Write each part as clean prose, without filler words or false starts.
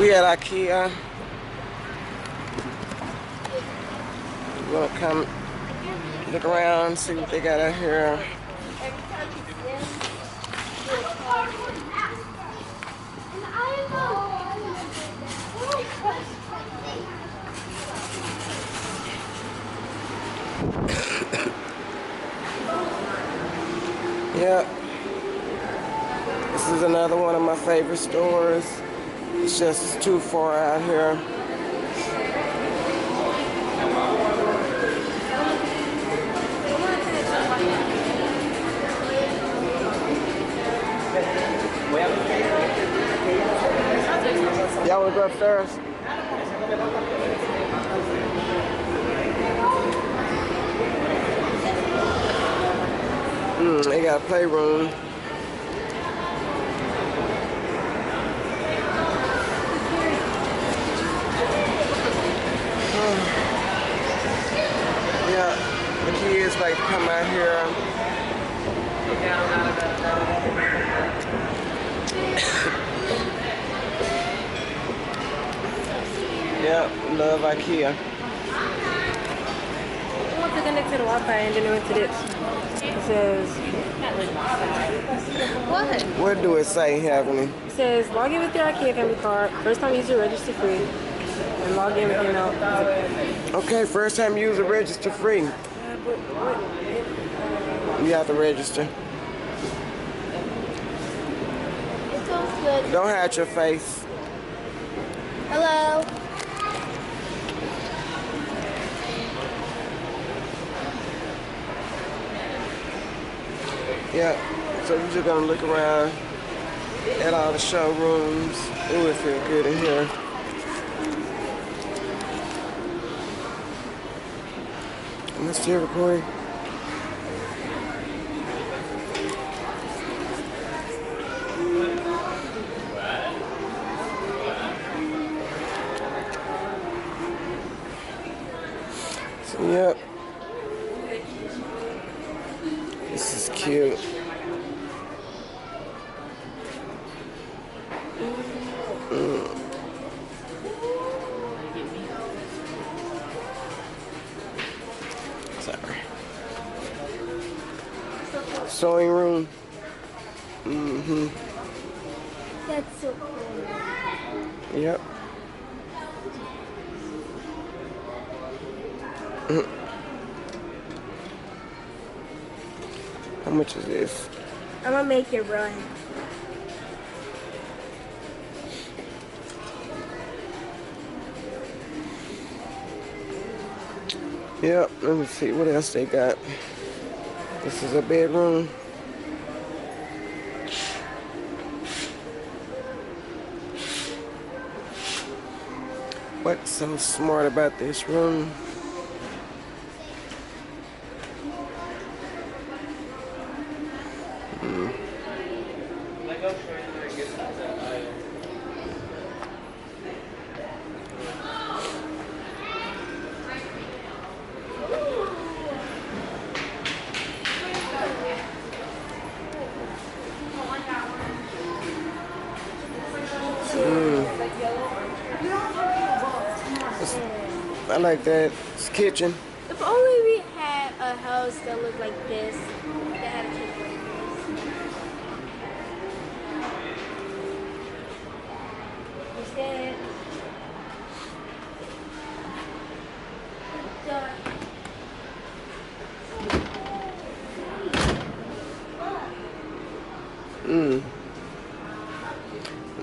We at Ikea. We're gonna come look around, see what they got out here. Yep. This is another one of my favorite stores. It's just too far out here. Y'all wanna go upstairs? They got a playroom. Yeah, the kids like to come out here. Yep, love Ikea. I want to connect to the Wi-Fi and then I went to this. It says, what? What do it say, Heavenly? It says, log in with your IKEA family card. First time user register free. And log in with your email. Okay, first time user register free. But what? You have to register. It smells good. Don't hide your face. Hello. Yeah, so we're just gonna look around at all the showrooms. Ooh, it feels good in here. Am I still recording? So, yep. This is cute. Sorry. Sewing room. That's so cool. Yep. How much is this? I'm gonna make it run. Yep, let me see what else they got. This is a bedroom. What's so smart about this room? I like that. It's kitchen. If only we had a house that looked like this, that had a kitchen like this. Instead,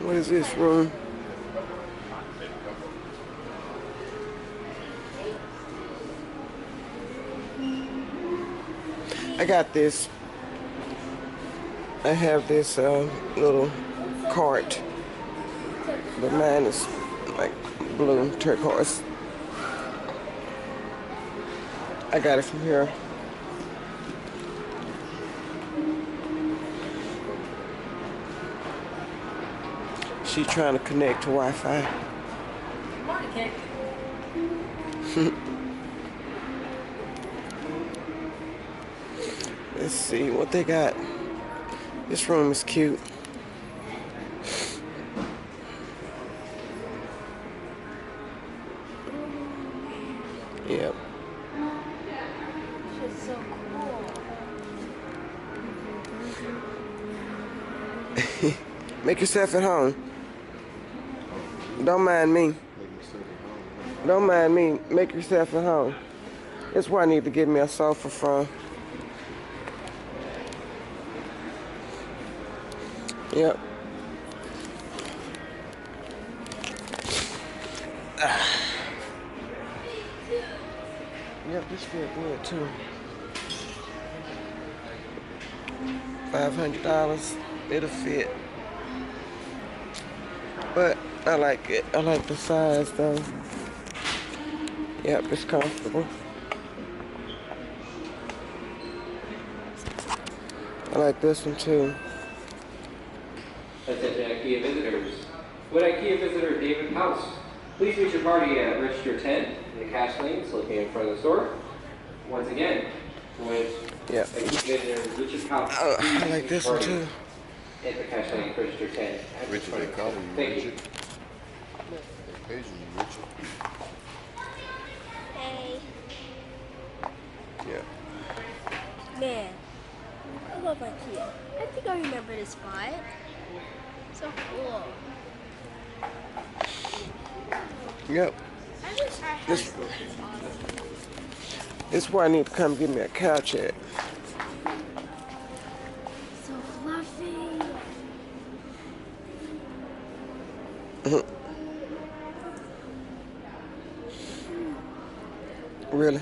What is this room? I got this. I have this little cart, but mine is like blue turquoise. I got it from here. She's trying to connect to Wi-Fi. Let's see what they got. This room is cute. Yep. It's so cool. Make yourself at home. Don't mind me. Don't mind me. Make yourself at home. That's where I need to get me a sofa from. Yep. Yep, this feel good too. $500. It'll fit. But I like it. I like the size though. Yep, it's comfortable. I like this one too. Attention IKEA visitors. Would IKEA visitor David House please meet your party at register 10 in the cash lanes located in front of the store? Once again, would IKEA visitor Richard House I like this one too. at the cash lane register 10. Richard, they call you Thank Richard. you. They page you Richard. Hey. Yeah. Man, I love IKEA. I think I remember this spot. So cool. Yep. I wish I had This is where I need to come get me a couch at. so fluffy. Really?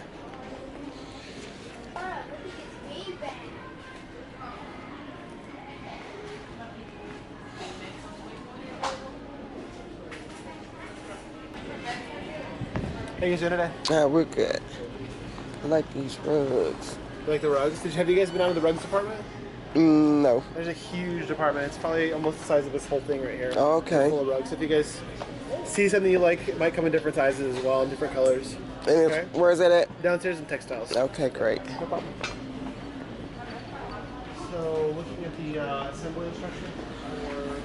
How you guys doing today? Nah, we're good. I like these rugs. You like the rugs? Have you guys been out of the rugs department? No. There's a huge department. It's probably almost the size of this whole thing right here. Oh, okay. It's full of rugs. If you guys see something you like, it might come in different sizes as well, and different colors. And Okay. where's that at? Downstairs in Textiles. Okay, great. No problem. So, looking at the assembly instruction for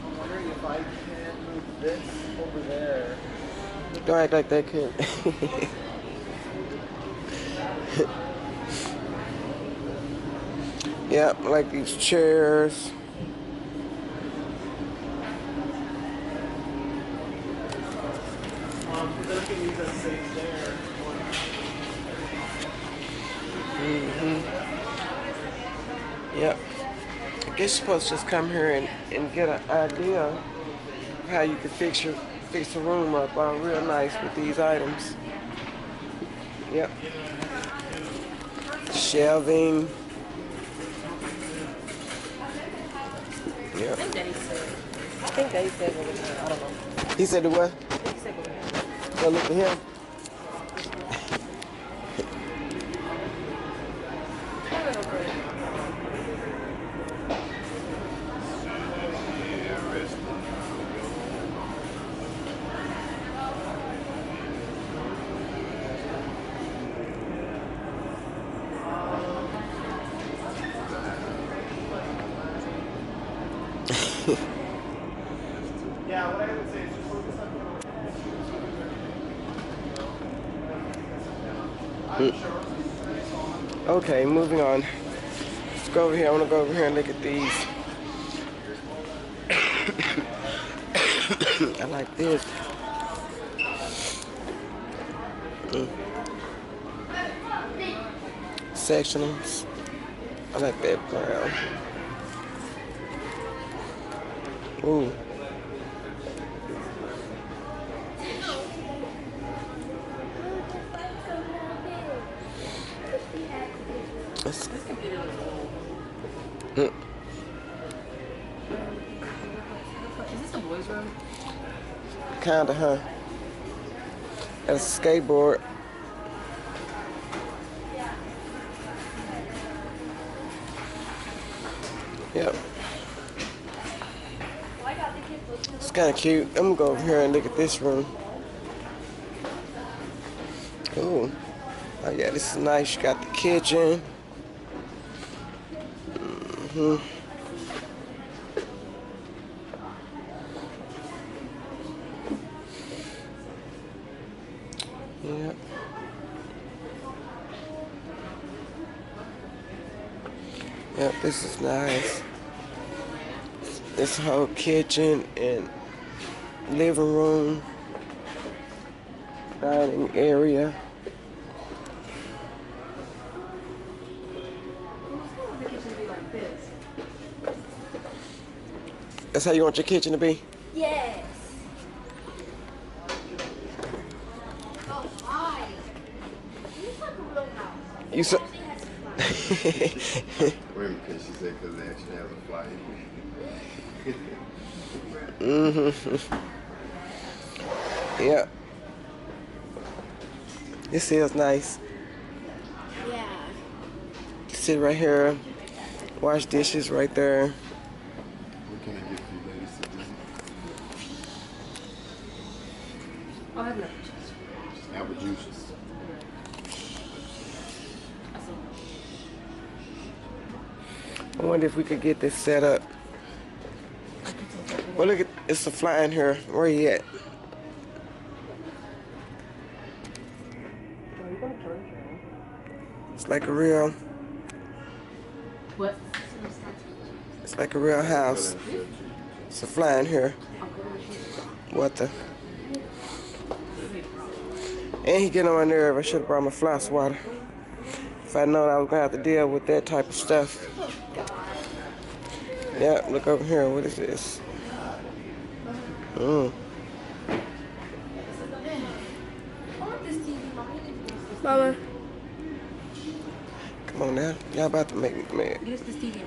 I'm wondering if I can move this over there. Don't act like that kid. Yep, I like these chairs. Then I can use that safe there. Yep. I guess you're supposed to just come here and get an idea of how you can fix the room up real nice with these items. Yep. Shelving. Yep. I think Daddy said it was, I don't know. He said the what? He said go ahead. Go look at him. Yeah, what I would say is just focus on Okay, moving on. Let's go over here. I want to go over here and look at these. I like this. Sectionals. I like that brown. Ooh. Let's- Is this the boys' room? Kinda, huh? Got a skateboard. Yep. It's kind of cute. I'm gonna go over here and look at this room. Ooh. Oh yeah, this is nice. You got the kitchen. Yep, this is nice. This whole kitchen and living room, dining area. That's how you want your kitchen to be? Yes. Oh, hi. It's like a real house. You saw. Wait a minute, she said because they actually have a fly. Yeah. This is nice. Yeah. Sit right here, wash dishes right there. What can I get for you ladies to do? I'll have no. Apple juices. I wonder if we could get this set up. Well, look at it's a fly in here. Where you at? It's like a real. What? It's like a real house. It's a fly in here. What the? And he getting on my nerve. I should have brought my fly swatter. If I'd known I was gonna have to deal with that type of stuff. Yeah, look over here. What is this? Mama. Come on now. Y'all about to make me mad. Use this TV.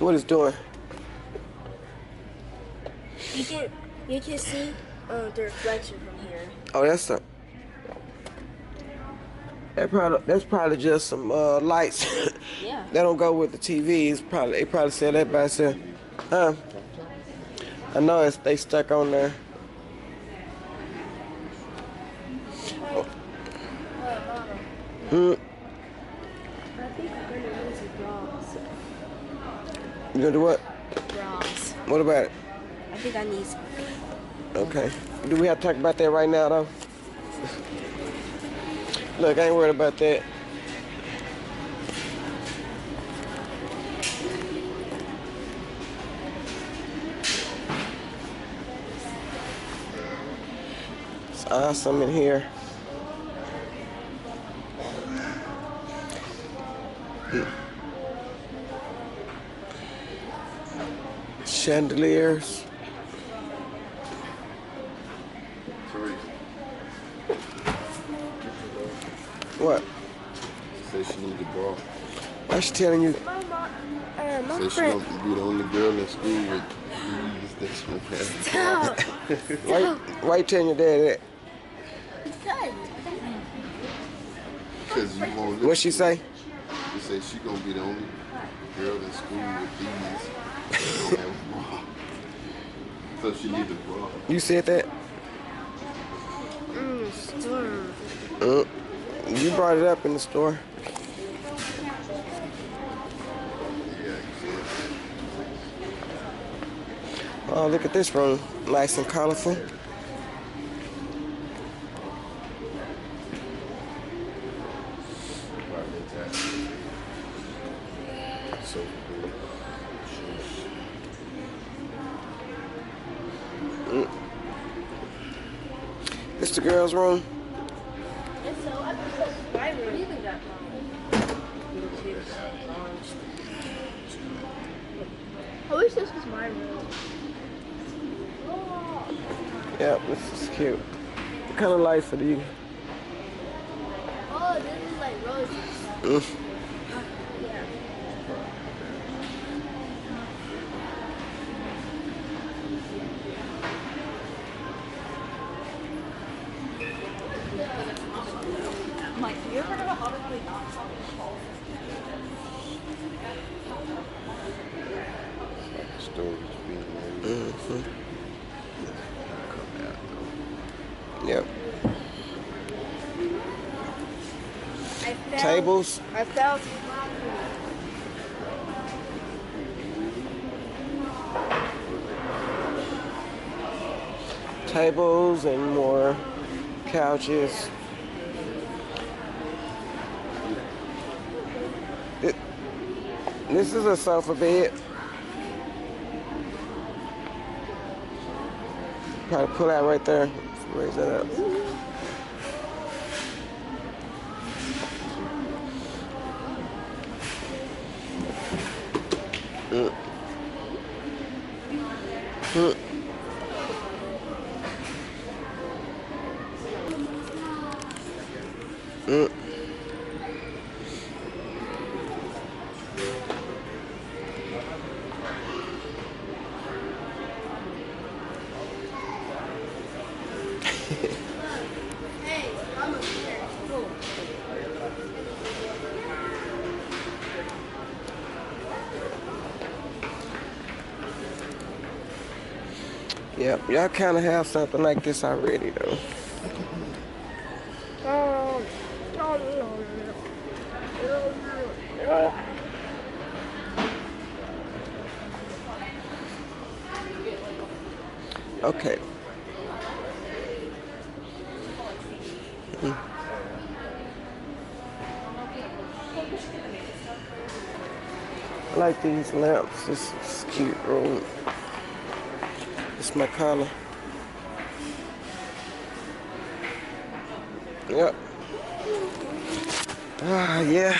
What is doing? You can see the reflection from here. Oh, that's probably just some lights. Yeah. That don't go with the TV. They probably said that by itself. I know they stuck on there. I think I'm gonna use bras. You gonna do what? Bras. What about it? I think I need some. Okay. Do we have to talk about that right now, though? Look, I ain't worried about that. It's awesome in here. Chandeliers. Teresa. What? She said she needs a bra. Why she telling you? My Said she friend. gonna be the only girl in school with these that she don't have. Stop. Why you telling your dad that? Because you won't What she say? She said she gonna be the only girl in school with these that don't have a bra. So she needs a bra. You said that? You brought it up in the store. Yeah, you said. Oh, look at this room. Nice and colorful. So cool. This the girls' room. I wish this was my room. Yeah, this is cute. What kind of lights are you? Oh, this is like roses. Yeah. Mike, have you ever heard of a hobby not? Storage being made. Come out though. Yep. I found, Tables. I found Tables and more couches. This is a sofa bed. Probably pull out right there. Raise that up. Yep, y'all kind of have something like this already, though. Okay. I like these lamps. This is cute room. It's my color. Yep. Ah, yeah.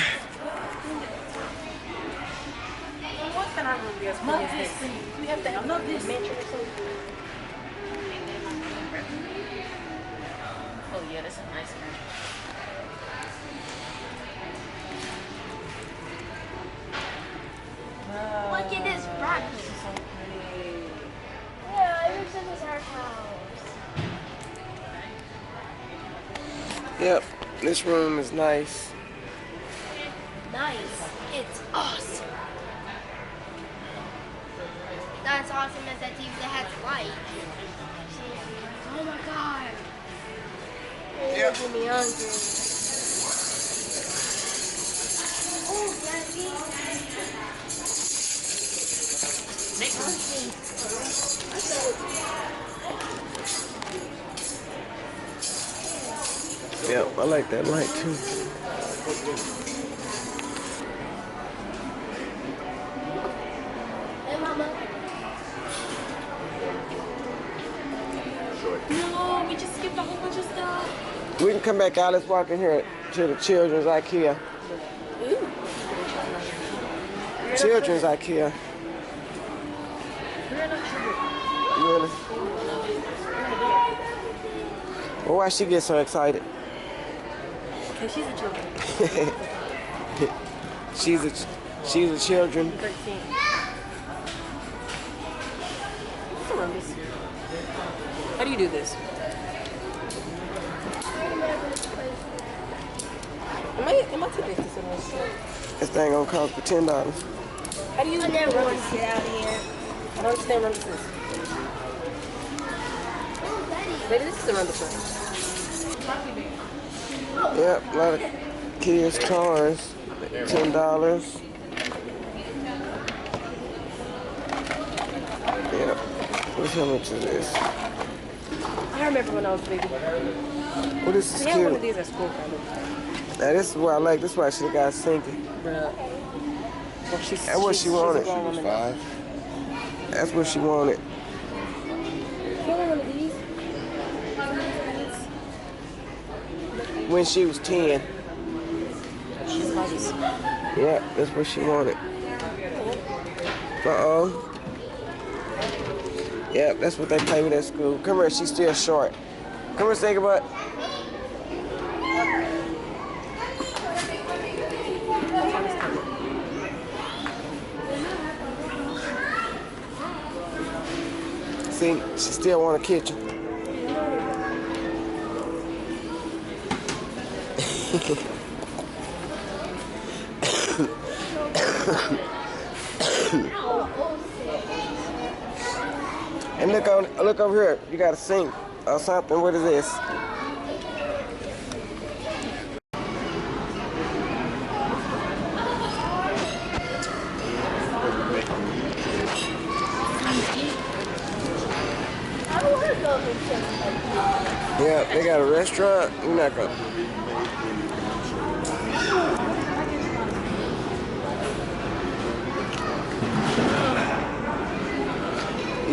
What kind of room is this? We have to love this. Oh yeah, that's a nice one. Look at this rock. This is so pretty. Yeah, it looks like it's our house. Yep. This room is nice. Nice. It's awesome. That's awesome is that TV that has light. Oh my god. Oh, Yep. making me hungry. Oh, Daddy. Yep, I like that light too. Hey, Mama. No, we just skipped a whole bunch of stuff. We can come back out. Let's walk in here to the children's IKEA. Children's IKEA. Really? Well, why she get so excited? Because she's a children. She's a children. 13. What's around this? How do you do this? Am I too big to sit on this? This thing gonna cost for $10. How do you I never want to get out of here. I don't understand around this. Maybe this is around the front. Yep, a lot of kids' toys. $10. Yep. How much is this? I remember when I was a baby. Well, this is We had one of cute. these at school, kind of. Now, this is what I like. This is why I should have got sinking. Well, That's what she wanted. She's a grown woman. 5. That's what she wanted. One of these. When she was 10. She's nice. Yeah, that's what she wanted. Uh-oh. Yep, that's what they play with at school. Come here, she's still short. Come here, think about. See, she still want a kitchen. And look over here. You got a sink or something. What is this? Yeah, they got a restaurant. You're not gonna.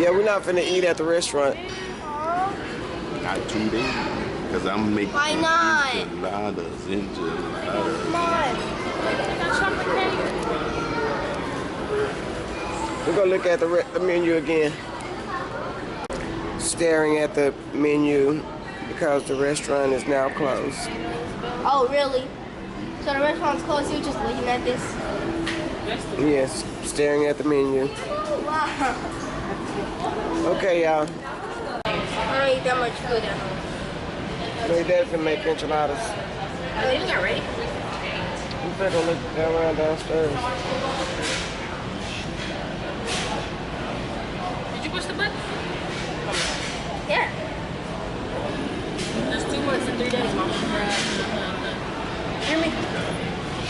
Yeah, we're not finna eat at the restaurant. Not today, because I'm making Why not? enchiladas. Come on. We're gonna look at the menu again. Staring at the menu because the restaurant is now closed. Oh, really? So the restaurant's closed, you're just looking at this? Yes, staring at the menu. Wow. Okay, y'all. I don't eat that much food at home. They definitely make enchiladas. Oh, they got ready? We better look around downstairs. Did you push the button? Yeah. That's 2 months and 3 days, Mom. Hear me?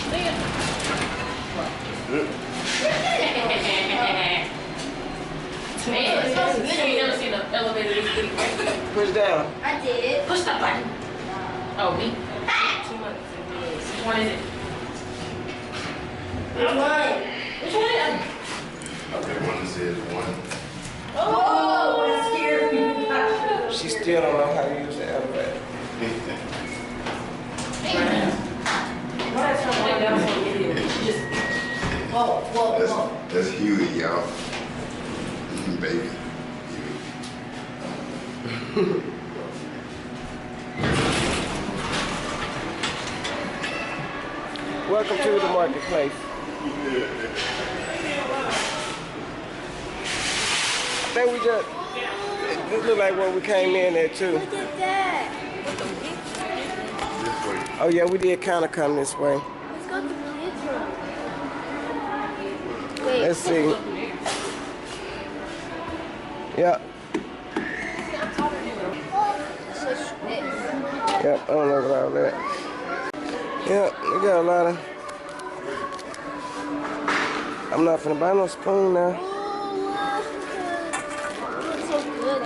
See ya. Man, it smells good. You ain't never seen an elevator this big, right? Push down. I did. Push that button. Oh, me? 2 months and 3 days. Which one is it? Which one is it? That one says one. Oh, that scared me. She still don't know how to use the elevator. Why is her laying down so idiot? Just, whoa. That's Huey, y'all. Baby. Welcome to the marketplace. I think we just, this look like where we came in at too. Look at that. This way. Oh yeah, we did kind of come this way. Let's go to the kids' room. Wait. Let's see. Yeah, yep, I don't know about all that. Yeah, we got a lot of, I'm not finna buy no spoon now. It's so good.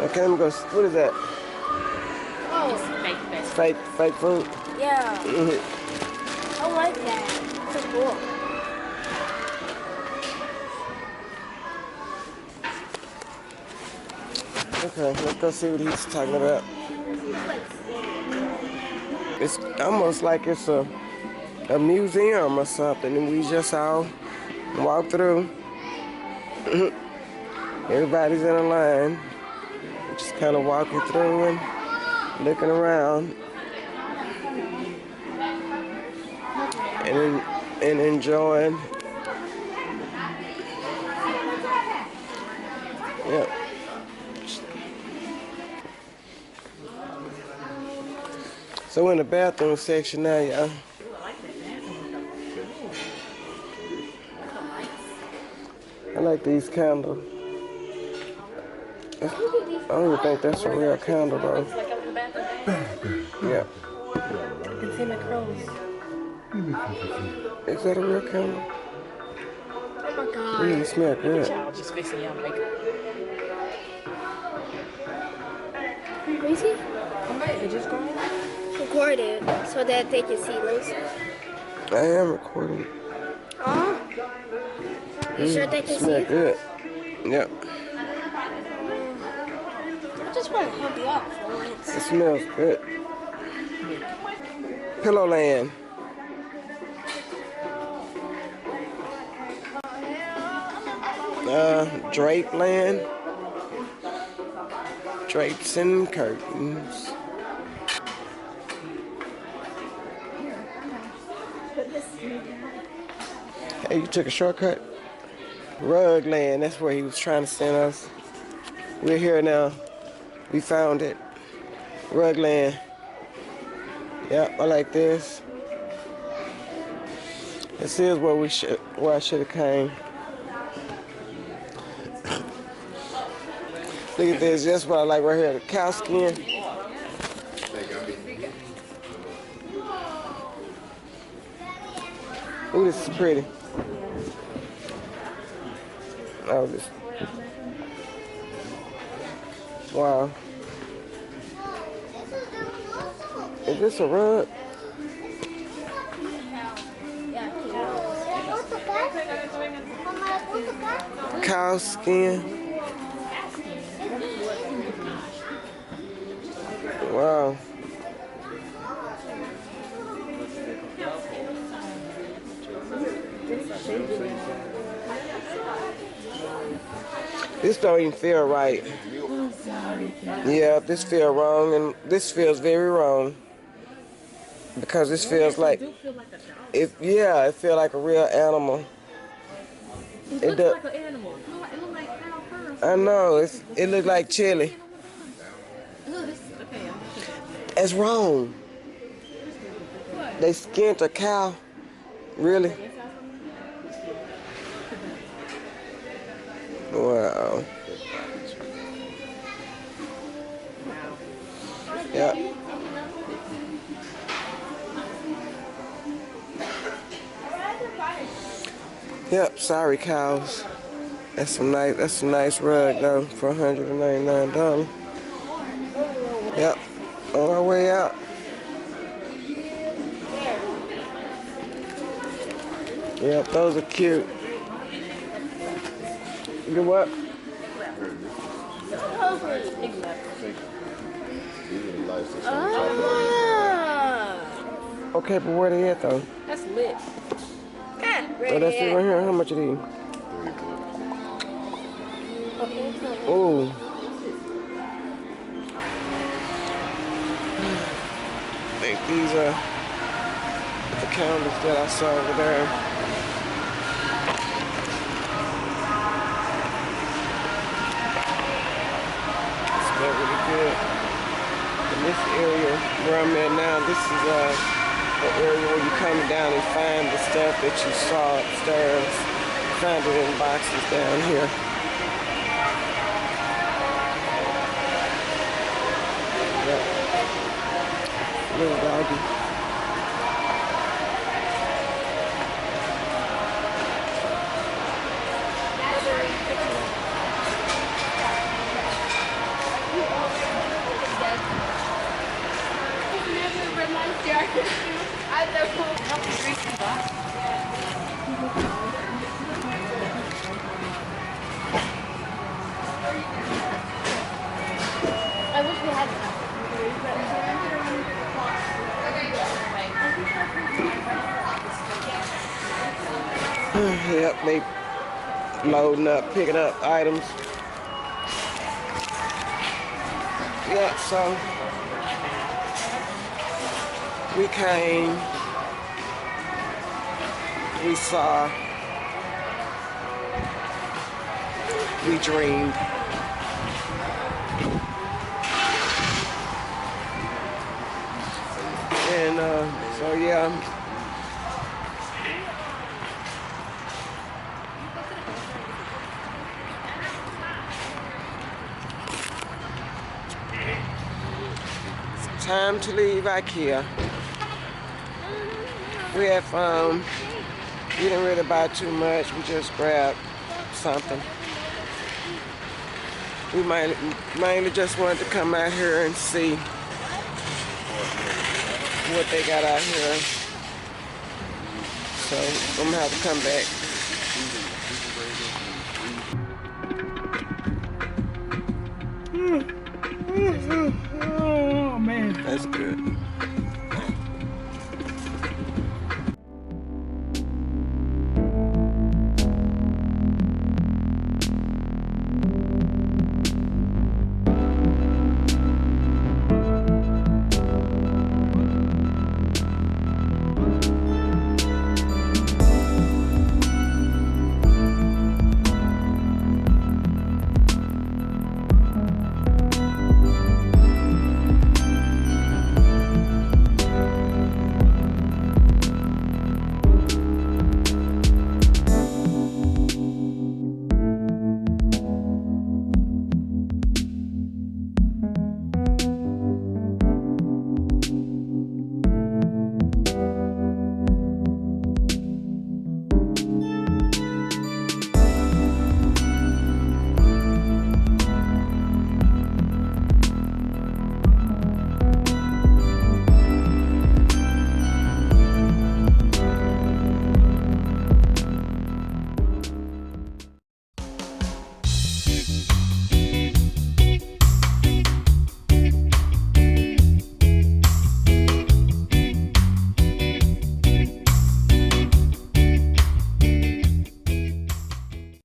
Okay, let me go, what is that? Oh, Fake food? yeah. Mm-hmm. I like that. It's so cool. Okay, let's go see what he's talking about. It's almost like it's a museum or something, and we just all walk through. Everybody's in a line. We're just kind of walking through and looking around and enjoying. Yeah. So we're in the bathroom section now, y'all. I like these candles. I don't even think that's a real candle though. Yeah. It's in the crows. Is that a real candle? Oh my god. It smells good. Child just fixing y'all makeup. Crazy? It just going Record it so that they can see Lucy. I am recording. Oh? You sure they can see Smell it? good. Yep. I just want to help you out for once. It smells good. Pillow Land. Drape Land. Drapes and curtains. Hey, you took a shortcut? Rug Land, that's where he was trying to send us. We're here now. We found it. Rug Land. Yep, I like this. This is where I should have came. Look at this, that's what I like right here, the cow skin. Ooh, this is pretty. Oh, this. Wow. Is this a rug? Cow skin. Wow. This don't even feel right. Yeah, this feels wrong, and this feels very wrong because this feels like it. Yeah, it feels like a real animal. It looks like an animal. It looks like cow fur. I know it looks like chili. It's wrong. They skinned a cow. Really? Wow. Yep. Yep, sorry cows. That's a nice rug though for $199. Yep. On our way out. Yep, those are cute. You what? Okay, but where they at though? That's lit. Oh, that's it right here. How much are these? Oh. I think these are the calendars that I saw over there. It smells really good. In this area where I'm at now, this is the area where you come down and find the stuff that you saw upstairs. Find it in boxes down here. Yep. Little doggy. I wish we had Yep, they loading up, picking up items. Yeah, so we came, we saw, we dreamed. And so yeah. It's time to leave IKEA. We had fun. We didn't really buy too much. We just grabbed something. We mainly just wanted to come out here and see what they got out here. So I'm gonna have to come back.